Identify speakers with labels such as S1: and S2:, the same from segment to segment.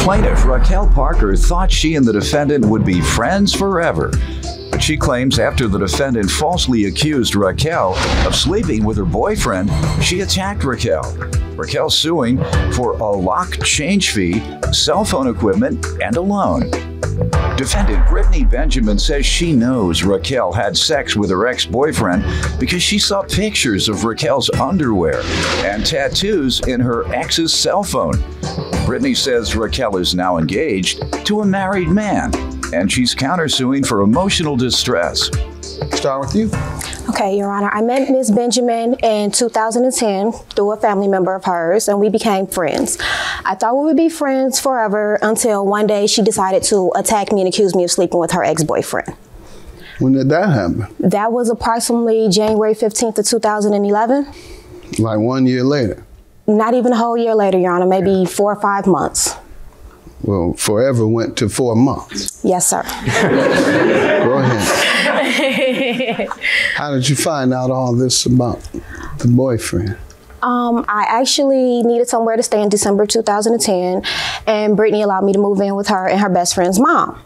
S1: Plaintiff Raquel Parker thought she and the defendant would be friends forever. But she claims after the defendant falsely accused Raquel of sleeping with her boyfriend, she attacked Raquel. Raquel's suing for a lock change fee, cell phone equipment, and a loan. Defendant Brittany Benjamin says she knows Raquel had sex with her ex-boyfriend because she saw pictures of Raquel's underwear and tattoos in her ex's cell phone. Brittany says Raquel is now engaged to a married man, and she's countersuing for emotional distress.
S2: Start with you.
S3: Okay, Your Honor. I met Ms. Benjamin in 2010 through a family member of hers, and we became friends. I thought we would be friends forever until one day she decided to attack me and accuse me of sleeping with her ex-boyfriend.
S2: When did that happen?
S3: That was approximately January 15th of 2011.
S2: Like 1 year later?
S3: Not even a whole year later, Your Honor, maybe 4 or 5 months.
S2: Well, forever went to 4 months.
S3: Yes, sir.
S2: Go ahead. How did you find out all this about the boyfriend?
S3: I actually needed somewhere to stay in December 2010, and Brittany allowed me to move in with her and her best friend's mom.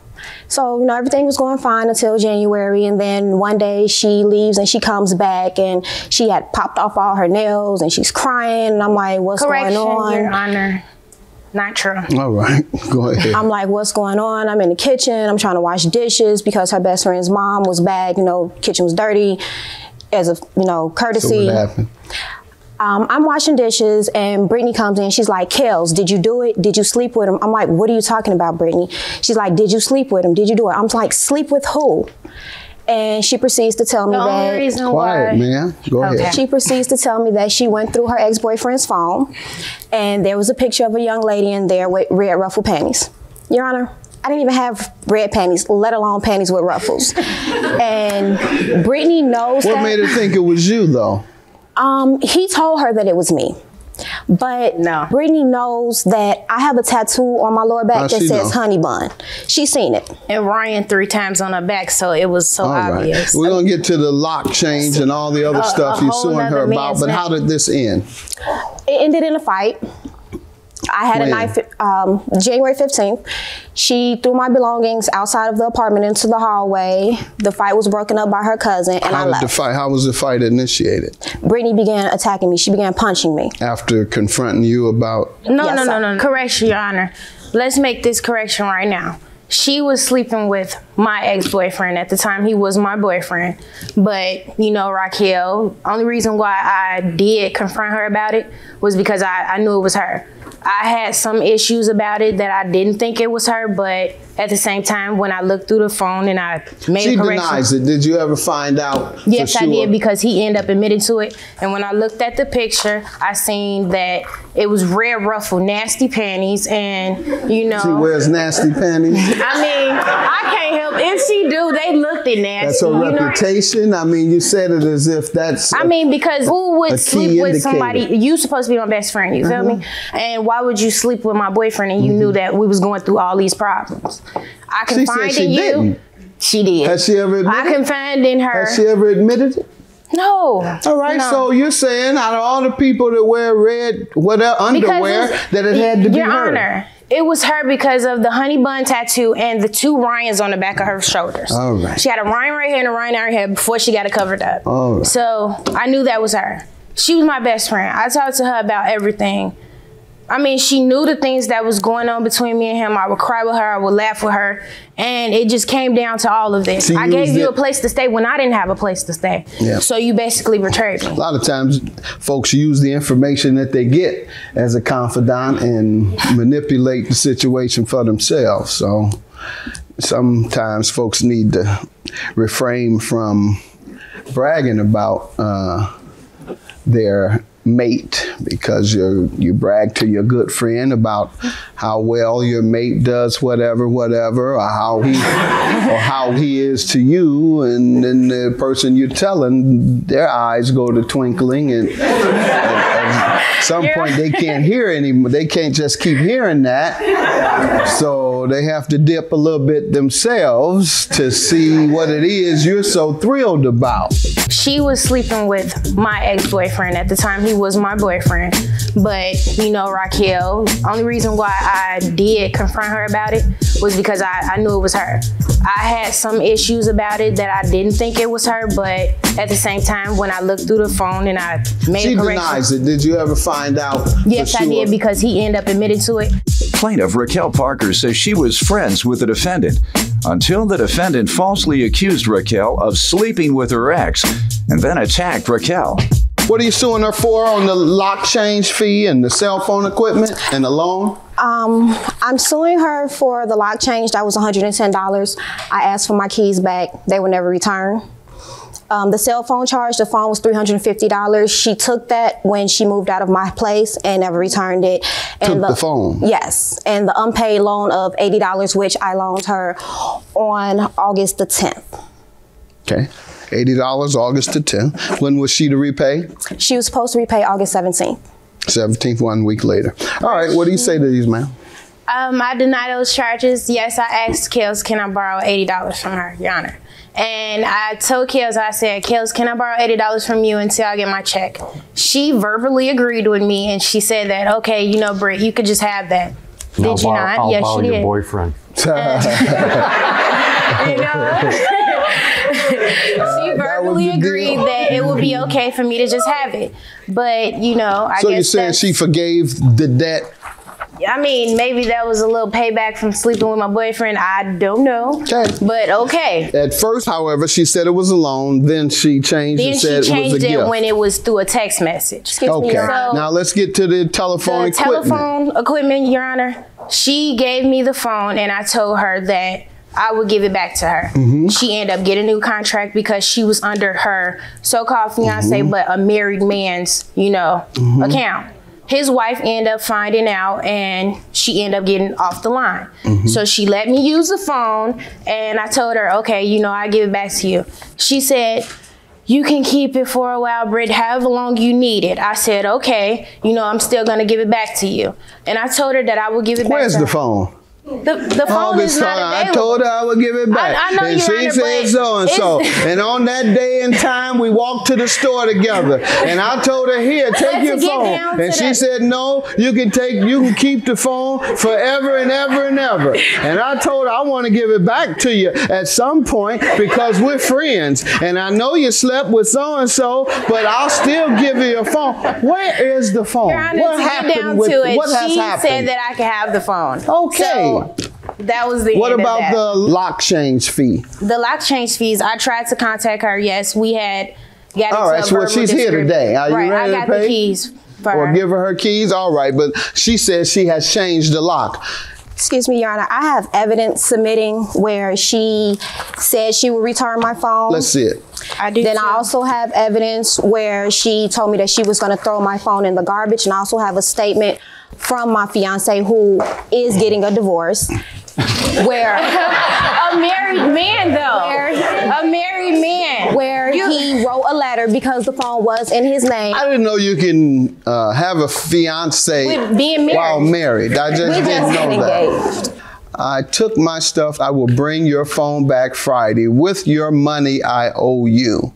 S3: So, everything was going fine until January, and then one day she leaves and she comes back and she had popped off all her nails and she's crying, and I'm like, what's going on?
S4: Your Honor. Not true.
S2: All right, go ahead.
S3: I'm like, what's going on? I'm in the kitchen. I'm trying to wash dishes because her best friend's mom was back. Kitchen was dirty as a, courtesy.
S2: So what happened?
S3: I'm washing dishes and Brittany comes in. She's like, Kels, did you do it? Did you sleep with him? I'm like, what are you talking about, Brittany? She's like, did you sleep with him? Did you do it? I'm like, sleep with who? And she proceeds to tell me
S2: Quiet, man. Go ahead.
S3: She proceeds to tell me that she went through her ex-boyfriend's phone and there was a picture of a young lady in there with red ruffle panties. Your Honor, I didn't even have red panties, let alone panties with ruffles. And Brittany knows
S2: What made her think it was you, though?
S3: He told her that it was me. But no. Brittany knows that I have a tattoo on my lower back that says honey bun. She's seen it.
S4: And Ryan 3 times on her back, so it was so obvious.
S2: We're going to get to the lock change and all the other stuff you're suing her about, but how did this end?
S3: It ended in a fight. I had a knife, January 15th. She threw my belongings outside of the apartment into the hallway. The fight was broken up by her cousin, and I left.
S2: How was the fight initiated?
S3: Brittany began attacking me. She began punching me.
S2: After confronting you about?
S4: No. Correction, Your Honor. Let's make this correction right now. She was sleeping with my ex-boyfriend. At the time, he was my boyfriend. But, Raquel, only reason why I did confront her about it was because I knew it was her. I had some issues about it that I didn't think it was her, but at the same time, when I looked through the phone and I made a correction. She
S2: denies it. Did you ever find out?
S4: Yes, I did, because he ended up admitting to it. And when I looked at the picture, I seen that it was red ruffle, nasty panties, and
S2: She wears nasty panties?
S4: I can't help it. If she do, they looked at nasty.
S2: That's her reputation? You said it as if that's
S4: because who would sleep with somebody? You supposed to be my best friend, you feel me? And why would you sleep with my boyfriend and you knew that we was going through all these problems? I confided in you.
S2: Didn't.
S4: She did.
S2: Has she ever admitted it?
S4: I confided in her.
S2: Has she ever admitted it?
S4: No.
S2: All right, so you're saying out of all the people that wear red underwear that it had to be her?
S4: Your Honor, it was her because of the honey bun tattoo and the 2 Ryans on the back of her shoulders.
S2: All right.
S4: She had a Ryan right here and a Ryan on her head before she got it covered up.
S2: All right.
S4: So I knew that was her. She was my best friend. I talked to her about everything. She knew the things that was going on between me and him. I would cry with her. I would laugh with her. And it just came down to all of this. I gave you a place to stay when I didn't have a place to stay. Yeah. So you basically betrayed me.
S2: A lot of times folks use the information that they get as a confidant and manipulate the situation for themselves. So sometimes folks need to refrain from bragging about their mate, because you brag to your good friend about how well your mate does whatever, or how he is to you, and then the person you're telling, their eyes go to twinkling and some point they can't hear anymore. They can't just keep hearing that. So they have to dip a little bit themselves to see what it is you're so thrilled about.
S4: She was sleeping with my ex-boyfriend. At the time, he was my boyfriend. But, you know, Raquel, only reason why I did confront her about it was because I knew it was her. I had some issues about it that I didn't think it was her, but at the same time, when I looked through the phone and I made a correction. She
S2: denies it. Did you ever find out?
S4: Yes, I did, because he ended up admitting to it.
S1: Plaintiff Raquel Parker says she was friends with the defendant until the defendant falsely accused Raquel of sleeping with her ex and then attacked Raquel.
S2: What are you suing her for on the lock change fee and the cell phone equipment and the loan?
S3: I'm suing her for the lock change. That was $110. I asked for my keys back. They were never returned. The cell phone charge, the phone was $350. She took that when she moved out of my place and never returned it. And
S2: the phone?
S3: Yes. And the unpaid loan of $80, which I loaned her on August the 10th.
S2: Okay. $80 August the 10th. When was she to repay?
S3: She was supposed to repay August 17th.
S2: 17th, 1 week later. All right, what do you say to these, ma'am?
S4: I deny those charges. Yes, I asked Kels, can I borrow $80 from her, Your Honor? And I told Kels, I said, Kels, can I borrow $80 from you until I get my check? She verbally agreed with me, and she said that, okay, you know, Britt, you could just have that. Did you not? Yes, she did.
S5: Your boyfriend.
S4: You know? She verbally agreed that it would be okay for me to just have it. But, you know, I guess.
S2: So you're saying she forgave the debt?
S4: I mean, maybe that was a little payback from sleeping with my boyfriend. I don't know.
S2: Okay.
S4: But okay.
S2: At first, however, she said it was a loan. Then she changed and said it was a gift.
S4: Then she changed it when it was through a text message.
S2: Okay. So now let's get to the telephone equipment.
S4: The telephone equipment, Your Honor. She gave me the phone, and I told her that I would give it back to her. She ended up getting a new contract because she was under her so-called fiance, but a married man's, you know, account. His wife ended up finding out, and she ended up getting off the line. So she let me use the phone, and I told her, okay, you know, I give it back to you. She said, you can keep it for a while, Britt, however long you need it. I said, okay, you know, I'm still gonna give it back to you. And I told her that I would give it back to her.
S2: Where's the phone?
S4: The phone is not available.
S2: I told her I would give it back.
S4: I know,
S2: and she said so and so. And on that day and time, we walked to the store together. And I told her, here, take your phone. And she said, no, you can keep the phone forever and ever and ever. And I told her, I want to give it back to you at some point because we're friends. And I know you slept with so and so, but I'll still give you your phone. Where is the phone?
S4: Your Honor,
S2: what happened with it? What has happened?
S4: She said that I could have the phone.
S2: Okay.
S4: So, that was the
S2: What
S4: end
S2: about
S4: of that.
S2: the lock change fee?
S4: The lock change fees, I tried to contact her. Yes, we had got
S2: all right, so she's here today. Are you ready
S4: I got
S2: to pay?
S4: the keys for
S2: or
S4: her.
S2: give her keys? All right, but she says she has changed the lock.
S3: Excuse me, Your Honor. I have evidence submitting where she said she would return my phone.
S2: Let's see it.
S4: I do.
S3: Then
S4: too.
S3: I also have evidence where she told me that she was going to throw my phone in the garbage, and I also have a statement from my fiance who is getting a divorce. Where
S4: a married man, though. A married man.
S3: Where he wrote a letter because the phone was in his name.
S2: I didn't know you can have a fiance while married. I just didn't know that. I took my stuff. I will bring your phone back Friday with your money I owe you.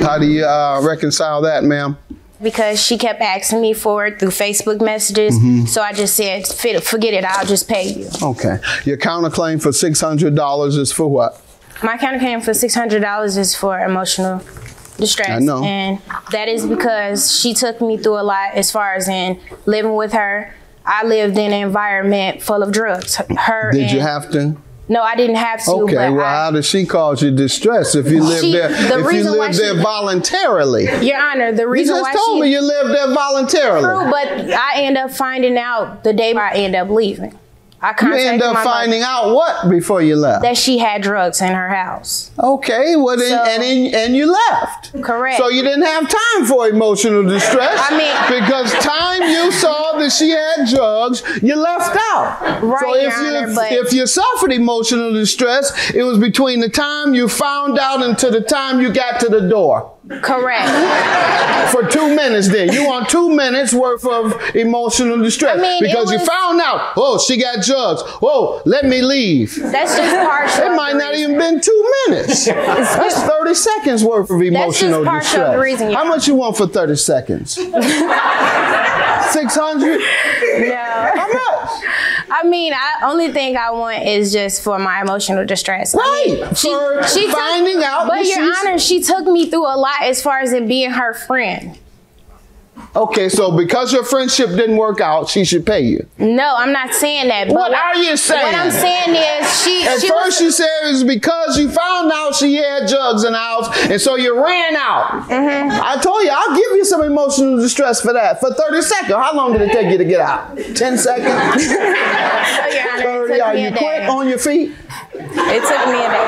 S2: How do you reconcile that, ma'am?
S4: Because she kept asking me for it through Facebook messages. So I just said, forget it, I'll just pay you.
S2: Okay. Your counterclaim for $600 is for what?
S4: My counterclaim for $600 is for emotional distress.
S2: I know.
S4: And that is because she took me through a lot as far as in living with her. I lived in an environment full of drugs.
S2: Did you have to?
S4: No, I didn't have to.
S2: Okay,
S4: but
S2: well, how did she cause you distress if you lived there? If you lived there voluntarily,
S4: Your Honor, the reason why
S2: you just told me you lived there voluntarily.
S4: True, but I end up finding out the day I end up leaving. I contacted
S2: you end up finding out what before you left?
S4: That she had drugs in her house.
S2: Okay, well, and you left.
S4: Correct.
S2: So you didn't have time for emotional distress.
S4: I mean,
S2: because time you saw that she had drugs, you left out.
S4: Right,
S2: so if you suffered emotional distress, it was between the time you found out and to the time you got to the door.
S4: Correct.
S2: For 2 minutes then. You want 2 minutes worth of emotional distress.
S4: I mean,
S2: because you found out, oh, she got drugs. Whoa, let me leave.
S4: That's just partial.
S2: It might not even been 2 minutes. That's 30 seconds worth of emotional
S4: That's just partial of the reason.
S2: How much you want for 30 seconds? 600?
S4: No.
S2: How much?
S4: I mean, only thing I want is just for my emotional distress.
S2: Right.
S4: I mean, she
S2: finding out.
S4: But Your Honor, she took me through a lot as far as it being her friend.
S2: Okay, so because your friendship didn't work out, she should pay you.
S4: No, I'm not saying that. But
S2: what are you saying?
S4: What I'm saying is
S2: she said it was because you found out she had drugs in the house, and so you ran out. I told you, I'll give you some emotional distress for that. For 30 seconds. How long did it take you to get out? 10 seconds?
S4: Oh, Your Honor,
S2: 30. Are you quick on your feet?
S4: It took me a day.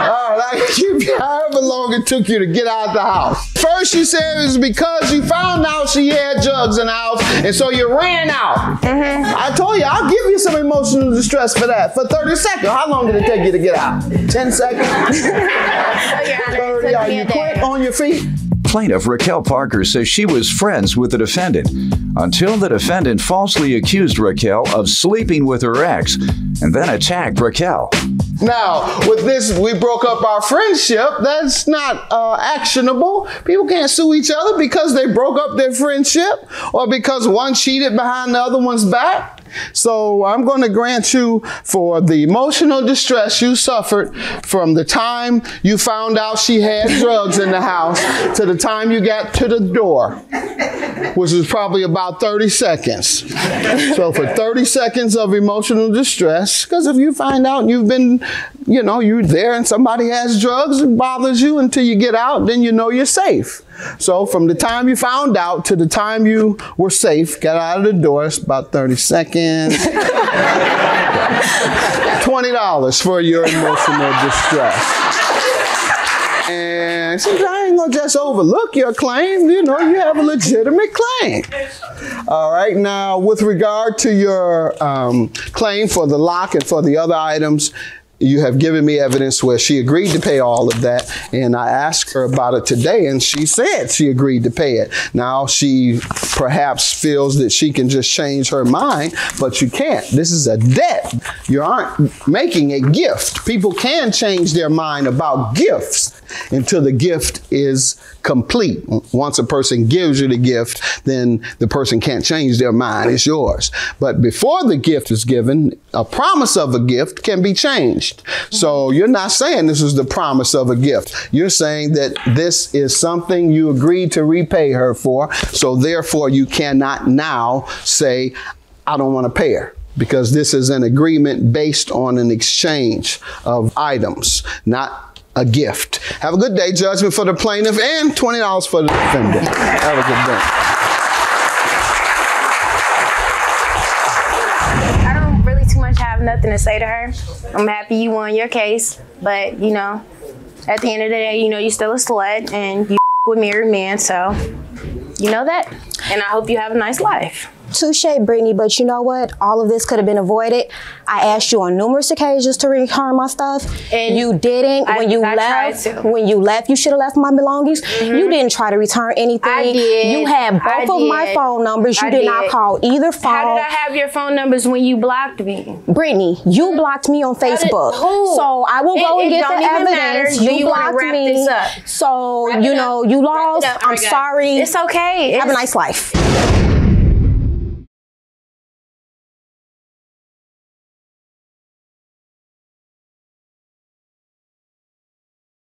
S2: However long it took you to get out of the house. First you said it was because you found out she had drugs in the house, and so you ran out. I told you, I'll give you some emotional distress for that. For 30 seconds. How long did it take you to get out? 10 seconds?
S4: Oh, Your Honor,
S2: 30. Are you quick on your feet?
S1: Plaintiff Raquel Parker says she was friends with the defendant until the defendant falsely accused Raquel of sleeping with her ex and then attacked Raquel.
S2: Now, with this, we broke up our friendship. That's not actionable. People can't sue each other because they broke up their friendship or because one cheated behind the other one's back. So I'm going to grant you for the emotional distress you suffered from the time you found out she had drugs in the house to the time you got to the door, which was probably about 30 seconds. So for 30 seconds of emotional distress, because if you find out you've been, you're there and somebody has drugs, it bothers you until you get out, then you know you're safe. So from the time you found out to the time you were safe, got out of the door, it's about 30 seconds. $20 for your emotional distress. And since I ain't gonna just overlook your claim, you have a legitimate claim. All right, now with regard to your claim for the lock and for the other items, you have given me evidence where she agreed to pay all of that, and I asked her about it today, and she said she agreed to pay it. Now, she perhaps feels that she can just change her mind, but you can't. This is a debt. You aren't making a gift. People can change their mind about gifts until the gift is complete. Once a person gives you the gift, then the person can't change their mind. It's yours. But before the gift is given, a promise of a gift can be changed. So you're not saying this is the promise of a gift. You're saying that this is something you agreed to repay her for. So therefore, you cannot now say, I don't want to pay her. Because this is an agreement based on an exchange of items, not a gift. Have a good day. Judgment for the plaintiff and $20 for the defendant. Have a good day.
S4: I don't really too much have nothing to say to her. I'm happy you won your case, but at the end of the day, you still a slut and you with married men, so you know that. And I hope you have a nice life.
S3: Touche, Brittany, but you know what? All of this could have been avoided. I asked you on numerous occasions to return my stuff, and you didn't. When you left, you should have left my belongings. You didn't try to return anything.
S4: I did.
S3: You had both of my phone numbers. You did not call either phone.
S4: How did I have your phone numbers when you blocked me?
S3: Brittany, you blocked me on Facebook.
S4: Who?
S3: So I will go and get the evidence.
S4: You
S3: blocked
S4: wrap
S3: me.
S4: This up?
S3: So, you lost. I'm sorry.
S4: It's okay.
S3: Have a nice life.